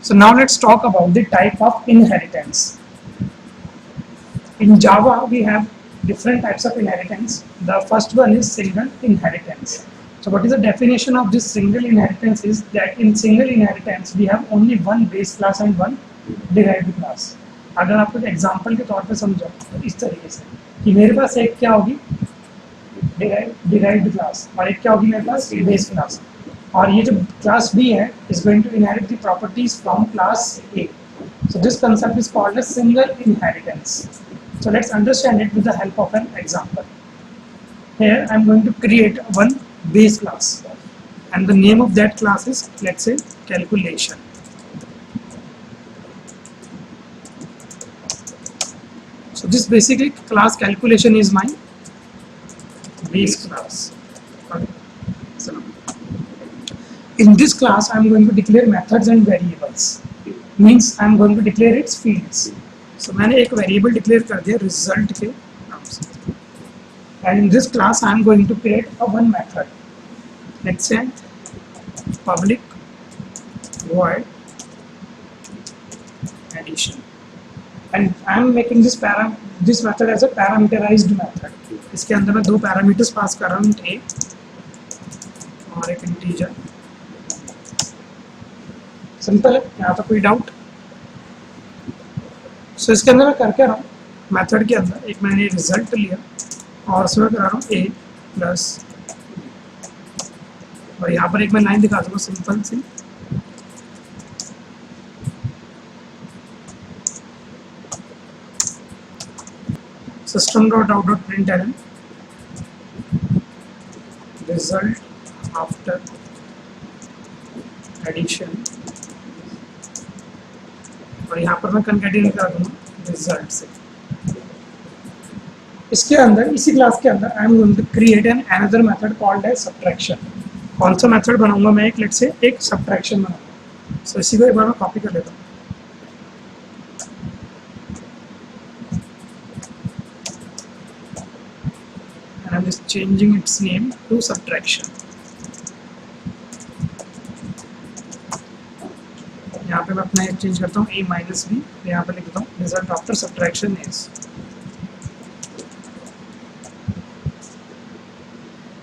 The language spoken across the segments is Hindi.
So now let's talk about the type of inheritance. In Java, we have different types of inheritance. The first one is single inheritance. So what is the definition of this single inheritance is that in single inheritance, we have only one base class and one derived class. अगर आपको एक एग्जाम्पल के तौर पे समझो तो इस तरीके से कि मेरे पास एक क्या होगी derived class और एक क्या होगी मेरे पास base class और ये जो class B है is going to inherit the properties from class A. So this concept is called as single inheritance. So let's understand it with the help of an example. Here I am going to create one base class and the name of that class is, let's say, calculation. So this basically class calculation is my base class. Okay. So in this class I am going to declare methods and variables. Means I am going to declare its fields. So मैंने एक variable declare कर दिया result के नाम से. And in this class I am going to create a one method. Let's say public void addition. And I am making this method as a parameterized method. इसके अंदर मैं दो parameters पास कर रहा हूँ, a और एक integer. सिंपल है, यहाँ तो कोई डाउट. सो इसके अंदर मैं कर क्या रहा हूँ, मेथड के अंदर एक मैंने रिजल्ट लिया और उसमें कर रहा हूँ a प्लस और यहाँ पर एक मैं लाइन दिखा दूँगा सिंपल सी. system.out.println result after addition और यहाँ पर मैं कंकैटिनेट कर दूँगा रिजल्ट से. इसके अंदर इसी क्लास के अंदर I am going to create an another method called as subtraction. कौन सा मेथड बनाऊंगा मैं, एक लेट्स से एक सब्ट्रैक्शन बनाऊंगा. सो इसी को एक बार मैं कॉपी कर लेता हूँ. and I'm just changing its name to subtraction. यहाँ पे मैं अपना चेंज करता हूँ a माइनस बी, यहाँ पे लिखता हूँ रिजल्ट आफ्टर सब्ट्रैक्शन इज.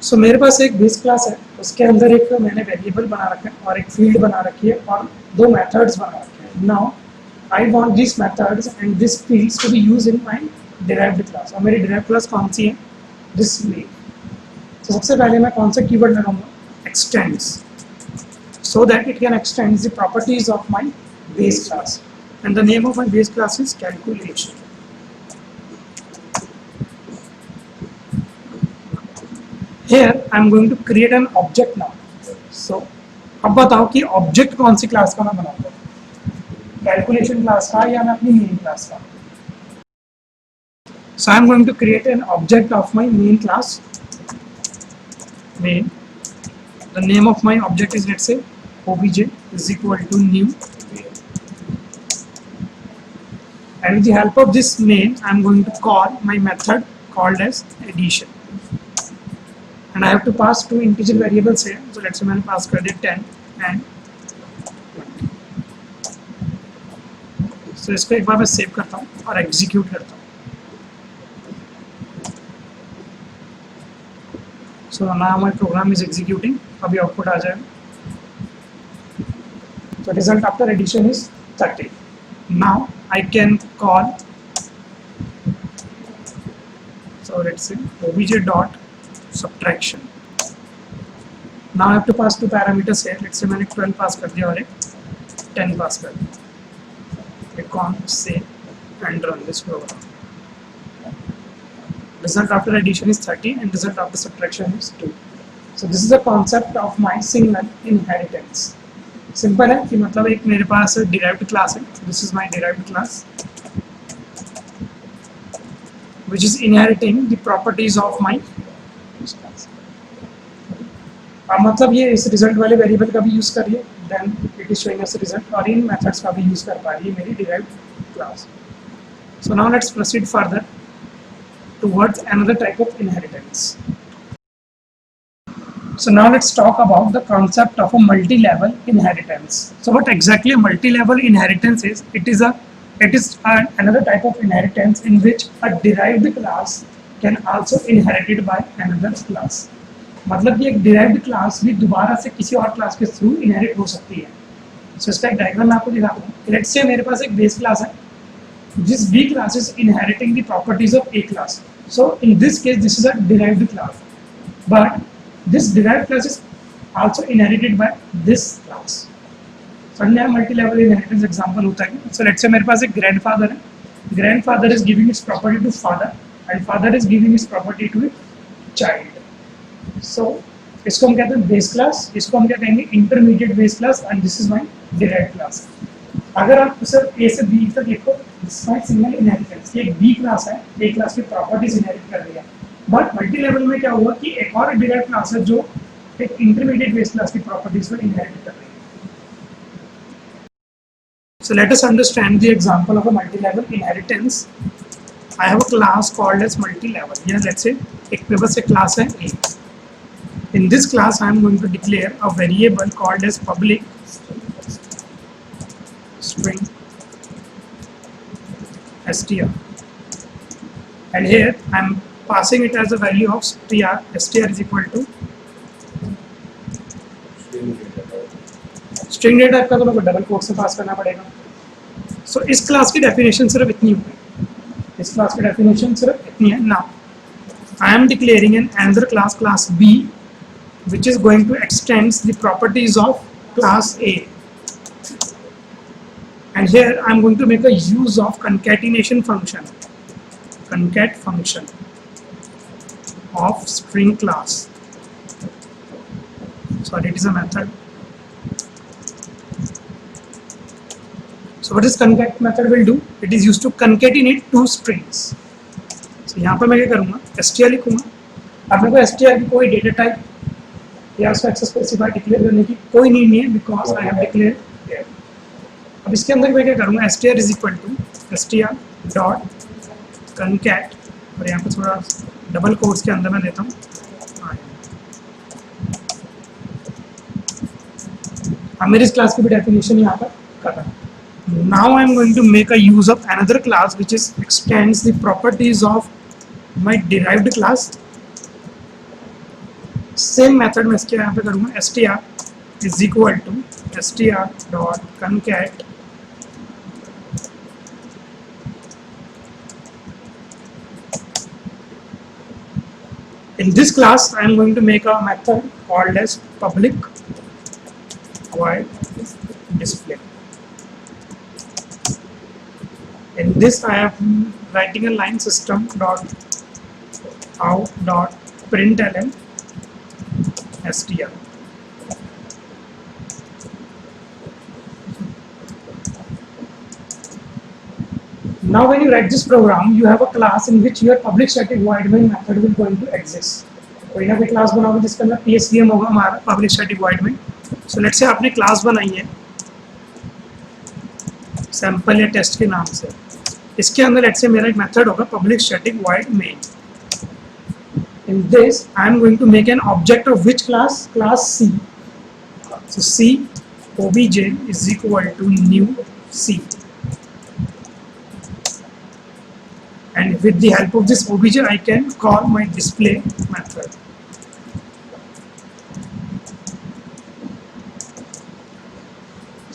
सो मेरे पास एक बेस क्लास है, उसके अंदर एक मैंने वेरिएबल बना रखा है और एक फील्ड बना रखी है और दो मेथड्स बना रखे हैं. Now I want this methods and this fields to be use in my derived class. और मेरी डिराइव्ड क्लास कौन सी है, दिस वे. तो सबसे पहले मैं कौन सा कीवर्ड लगाऊंगा, x tends, so that it can extend the properties of my base class, and the name of my base class is calculation. Here I am going to create an object now. So अब बताओ कि ऑब्जेक्ट कौन सी क्लास का मैं बनाऊंगा, कैलकुलेशन क्लास का या मैं अपनी मेन क्लास का. So I am going to create an object of my main class, main. The name of my object is, let's say, obj is equal to new, and with the help of this main I am going to call my method called as addition, and I have to pass two integer variables here. So let's say मैंने pass कर दिया 10 and 20. So इसको एक बार मैं सेव करता हूँ और एग्जीक्यूट करता हूँ. So now my program is executing. अभी आउटपुट आ जाएगा. So result after addition is 30. Now I can call, so let's say obj dot subtraction. Now I have to pass two parameters here. Let's say मैंने 12 पास कर दिया और एक 10 पास कर दिया. Click on save and run this program. Result after addition is 30 and result after subtraction is 2. So this is the concept of my single inheritance. Simple है कि मतलब एक मेरे पास derived class है. This is my derived class which is inheriting the properties of my class. अब मतलब ये इस result वाले variable का भी use कर रही है, then it is showing us result, और इन methods का भी use कर पा रही है मेरी derived class. So now let's proceed further towards another type of inheritance. So now let's talk about the concept of a multi-level inheritance. So what exactly a multi-level inheritance is? Another type of inheritance in which a derived class can also inherited by another class. मतलब कि एक derived class भी दोबारा से किसी और class के through inherit हो सकती है. So इसका एक diagram मैं आपको दिखाता हूँ. Let's say मेरे पास एक base class है, जिस B class is inheriting the properties of A class. So in this case, this is a derived class, but this derived class is also inherited by this class. So अन्य multi-level inheritance example होता है. So let's say मेरे पास एक grandfather है. Grandfather is giving its property to father, and father is giving its property to a child. So इसको हम कहते हैं base class, इसको हम क्या कहेंगे intermediate base class, and this is my derived class. अगर आप सिर्फ A से B तक लिखो, this is my single inheritance. ये एक B class है, A class की properties inherit कर रही है. बट मल्टी लेवल में क्या हुआ कि एक और डिराइव्ड क्लास है जो एक इंटरमीडिएट बेस क्लास की प्रॉपर्टीज को इनहेरिट कर रही है. So let us understand the example of a multi level inheritance. I have a class called as multi level. या लेट्स से एक मेरे पास एक क्लास है A. In this class I am going to declare a variable called as public string str, and here I am passing it as a value of str is equal to string data type का, तो मेरे को डबल कोट से पास करना पड़ेगा. सो इस क्लास की डेफिनेशन सिर्फ इतनी हुई. इस क्लास की डेफिनेशन सिर्फ इतनी है. Now I am declaring an another class, class B, which is going to extend the properties of class A, and here I am going to make a use of concatenation function, concat function of string class. Sorry, it is a method. So what this concat method will do? It is used to concatenate two strings. So यहाँ पर मैं क्या करूँगा, str लिखूँगा. अब मेरे को str की कोई डेटा टाइप या उसका एक्सेस स्पेसिफाई डिक्लेयर करने की कोई नीड नहीं है, बिकॉज आई हैव डिक्लेयर. अब इसके अंदर मैं क्या करूँगा, str is equal to str dot concat, और यहाँ पे थोड़ा डबल कोट्स के अंदर मैं देता हूँ. अब मेरी इस क्लास की भी डेफिनेशन यहाँ पर कर रहा हूँ. Now I am going to make a use of another class which is extends the properties of my derived class. Same method में इसके यहाँ पे करूँगा str is equal to str dot concat in this class I am going to make a method called as public void display. In this I am writing a line system dot out dot println str. Now when you write this program, you have a class in which your public static void main method will going to exist. कोई ना कोई क्लास बनाओगे जिसके अंदर PSVM होगा हमारा public static void main. So let's say आपने क्लास बनाई है सैम्पल या टेस्ट के नाम से. इसके अंदर let's say मेरा एक मेथड होगा public static void main. In this I am going to make an object of which class? Class C. So C obj is equal to new C. And with the help of this obj I can call my display method.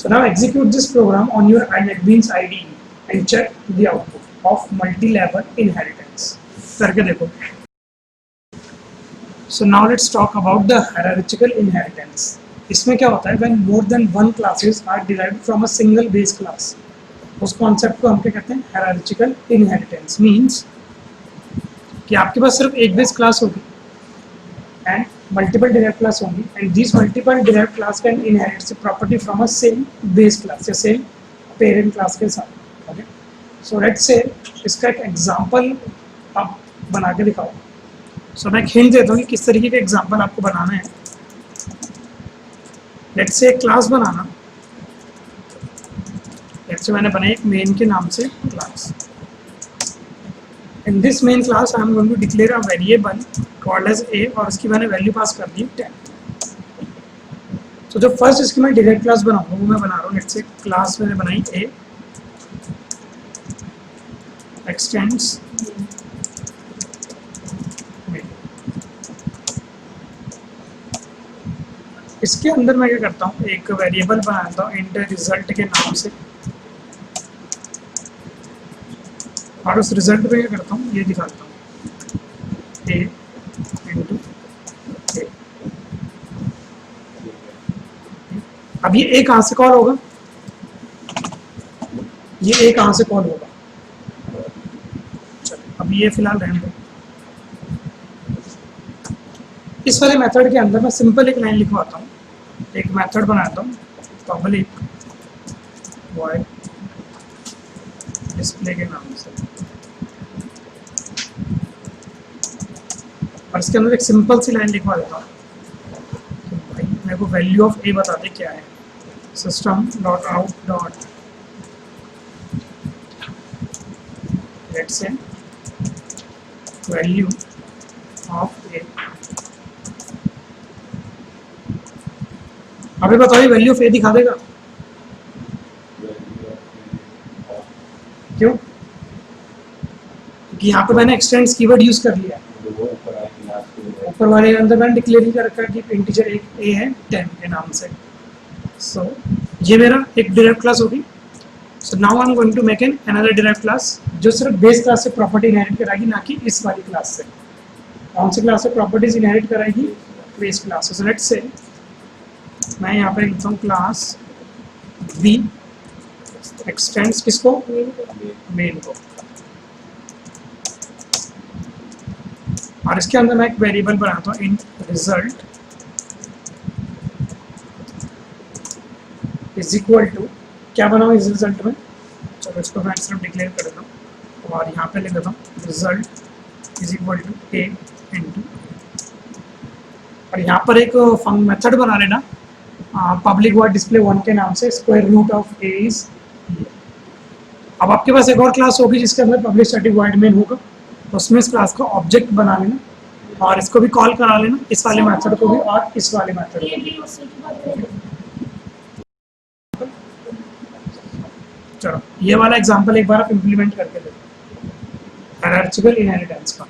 So now execute this program on your NetBeans IDE and check the output of multi-level inheritance. करके देखो. So now let's talk about the hierarchical inheritance. इसमें क्या होता है, when more than one classes are derived from a single base class. उस कॉन्सेप्ट को हम क्या कहते हैं, हायरार्चिकल इनहेरिटेंस. मींस कि आपके पास सिर्फ एक बेस क्लास होगी एंड मल्टीपल डिराइव्ड क्लास होंगी, and this multiple derived class can inherit the property from a same base class या सेम पेरेंट क्लास के साथ. ओके, सो लेट्स से इसका एक एग्जांपल आप बना के दिखाओ. सो मैं एक हिंट देता हूँ कि किस तरीके का एग्जांपल आपको बनाना है. लेट्स से एक क्लास बनाना. लेट्स से मैंने बनाया एक मेन के नाम से class. In this main class I am going to declare a variable called as a और उसकी मैंने वैल्यू पास कर दी 10. तो जो फर्स्ट इसकी मैं डायरेक्ट क्लास बनाऊंगा वो मैं बना रहा हूँ, लेट्स से क्लास मैंने बनाई ए एक्सटेंड्स मेन। इसके अंदर मैं क्या करता हूँ, एक वेरिएबल बनाता हूँ इंट रिजल्ट के नाम से, और उस रिजल्ट पे क्या करता हूँ, ये दिखाता हूँ ए इंटू ए। अब ये ए कहाँ से कॉल होगा, ये ए कहाँ से कॉल होगा, चलो अब ये फिलहाल रहने दो। इस वाले मेथड के अंदर मैं सिंपल एक लाइन लिखवाता हूँ, एक मेथड बनाता हूँ पब्लिक वॉइड डिस्प्ले के नाम से, और इसके अंदर एक सिंपल सी लाइन लिखवा देता हूँ तो भाई मेरे को वैल्यू ऑफ ए बता दे क्या है, system dot out dot let's say value of A. अभी बताओ वैल्यू ऑफ ए दिखा देगा क्यों, क्योंकि यहाँ पे मैंने एक्सटेंड्स कीवर्ड यूज कर लिया है, ऊपर वाले के अंदर मैंने डिक्लेयर ही कर रखा है कि इंटीजर एक ए है 10 के नाम से। सो ये मेरा एक डिराइव्ड क्लास होगी। So now I am going to make an another derived class जो सिर्फ बेस क्लास से प्रॉपर्टी इनहेरिट कराएगी, ना कि इस वाली क्लास से। कौन सी क्लास से प्रॉपर्टीज इनहेरिट कराएगी, base class. So let's say मैं यहाँ पे लिखता हूँ क्लास बी एक्सटेंड्स किसको, मेन को, और इसके अंदर मैं एक वेरिएबल बनाता हूँ int result is equal to, क्या बनाऊँ इस रिजल्ट में, चलो इसको मैं सिर्फ डिक्लेयर कर देता हूँ और यहाँ पे लिख देता हूँ result is equal to A into, और यहाँ पर एक मेथड बना लेना पब्लिक वॉइड डिस्प्ले 1 के नाम से, square root of A is. अब आपके पास एक और क्लास होगी जिसके अंदर पब्लिक स्टैटिक वॉइड मेन होगा, तो उसमें इस क्लास का ऑब्जेक्ट बना लेना और इसको भी कॉल करा लेना, इस वाले मेथड को भी और इस वाले मेथड को भी। चलो ये वाला एग्जांपल एक बार आप इम्प्लीमेंट करके देखो हायरार्चिकल इनहेरिटेंस का।